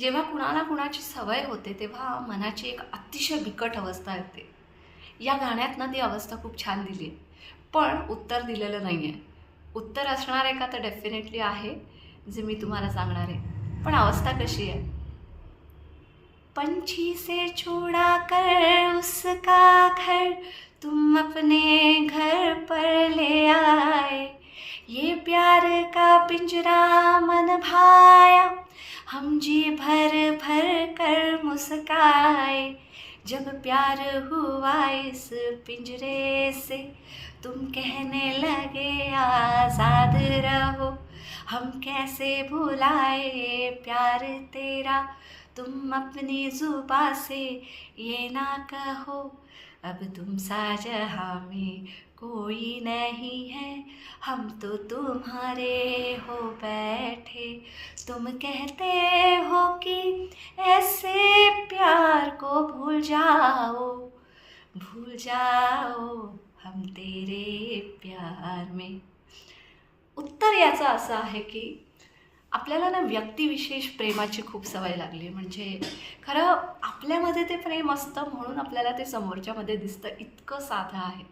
जेव्हा कुणाला कुणाची सवय होते तेव्हा मनाची एक अतिशय बिकट अवस्था येते. या गाण्यातनं ती अवस्था खूप छान दिली आहे. पण उत्तर दिलेलं नाही आहे. उत्तर असणार आहे का? तर डेफिनेटली आहे, जे मी तुम्हाला सांगणार आहे. पण अवस्था कशी आहे? पंछी से छुड़ा कर उसका घर तुम अपने घर पर ले आए, ये प्यार का पिंजरा मन भाया, हम जी भर भर कर मुस्काए, जब प्यार हुआ इस पिंजरे से तुम कहने लगे आज़ाद रहो, हम कैसे भुलाए प्यार तेरा, तुम अपनी जुबां से ये ना कहो, अब तुम सा जहां में कोई नहीं है, हम तो तुम्हारे हो बैठे, तुम कहते हो कि ऐसे प्यार को भूल जाओ हम तेरे प्यार में. उत्तर याचं असं आहे की आपल्याला ना व्यक्तिविशेष प्रेमाची खूप सवय लागली. म्हणजे खरं आपल्यामध्ये ते प्रेम असतं म्हणून आपल्याला ते समोरच्यामध्ये दिसतं, इतकं साधं आहे.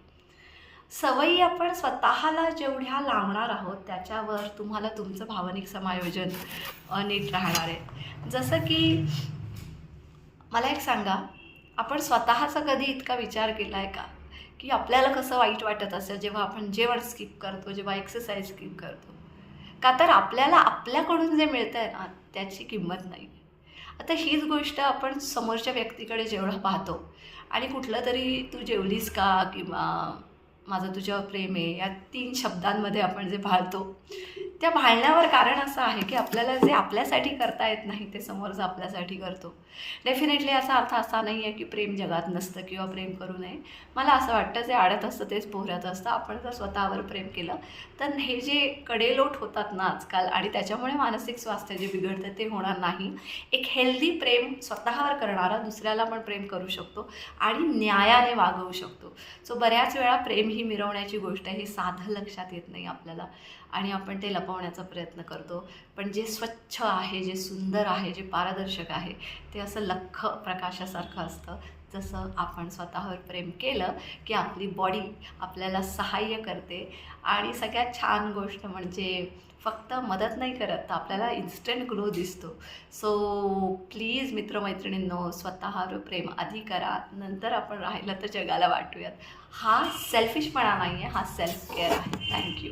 सवयी आपण स्वतःला जेवढ्या लावणार आहोत त्याच्यावर तुम्हाला तुमचं भावनिक समायोजन नीट राहणार आहे. जसं की मला एक सांगा, आपण स्वतःचा कधी इतका विचार केला आहे का, की आपल्याला कसं वाईट वाटत असेल जेव्हा आपण जेवण स्किप करतो, जेव्हा एक्सरसाइज स्किप करतो? का तर आपल्याला आपल्याकडून जे मिळतं आहे ना त्याची किंमत नाही. आता हीच गोष्ट आपण समोरच्या व्यक्तीकडे जेवढं पाहतो आणि कुठलं तरी तू जेवलीस का किंवा माझं तुझ्यावर प्रेम आहे या 3 शब्दांमध्ये आपण जे भाळतो, त्या भाळण्यावर कारण असं आहे की आपल्याला जे आपल्यासाठी करता येत नाही ते समोरचं आपल्यासाठी करतो. डेफिनेटली याचा अर्थ असा नाही आहे की प्रेम जगात नसतं किंवा प्रेम करू नये. मला असं वाटतं जे आडत असतं तेच पोहऱ्यात असतं. आपण जर स्वतःवर प्रेम केलं तर हे जे कडेलोट होतात ना आजकाल आणि त्याच्यामुळे मानसिक स्वास्थ्य जे बिघडतं ते होणार नाही. एक हेल्दी प्रेम स्वतःवर करणारा दुसऱ्याला पण प्रेम करू शकतो आणि न्यायाने वागवू शकतो. सो बऱ्याच वेळा प्रेम ही मिरवण्याची गोष्ट आहे, हे साधं लक्षात येत नाही आपल्याला आणि आपण ते लपवण्याचा प्रयत्न करतो. पण जे स्वच्छ आहे, जे सुंदर आहे, जे पारदर्शक आहे ते असं लख्ख प्रकाशासारखं असतं. जसं आपण स्वतःवर प्रेम केलं की आपली बॉडी आपल्याला सहाय्य करते आणि सगळ्यात छान गोष्ट म्हणजे फक्त मदत नाही करत तर आपल्याला इन्स्टंट ग्लो दिसतो. सो प्लीज मित्रमैत्रिणींनो, स्वतःवर प्रेम आधी करा, नंतर आपण राहिलं तर जगाला वाटूयात. हा सेल्फिशपणा नाही आहे, हा सेल्फ केअर आहे. थँक्यू.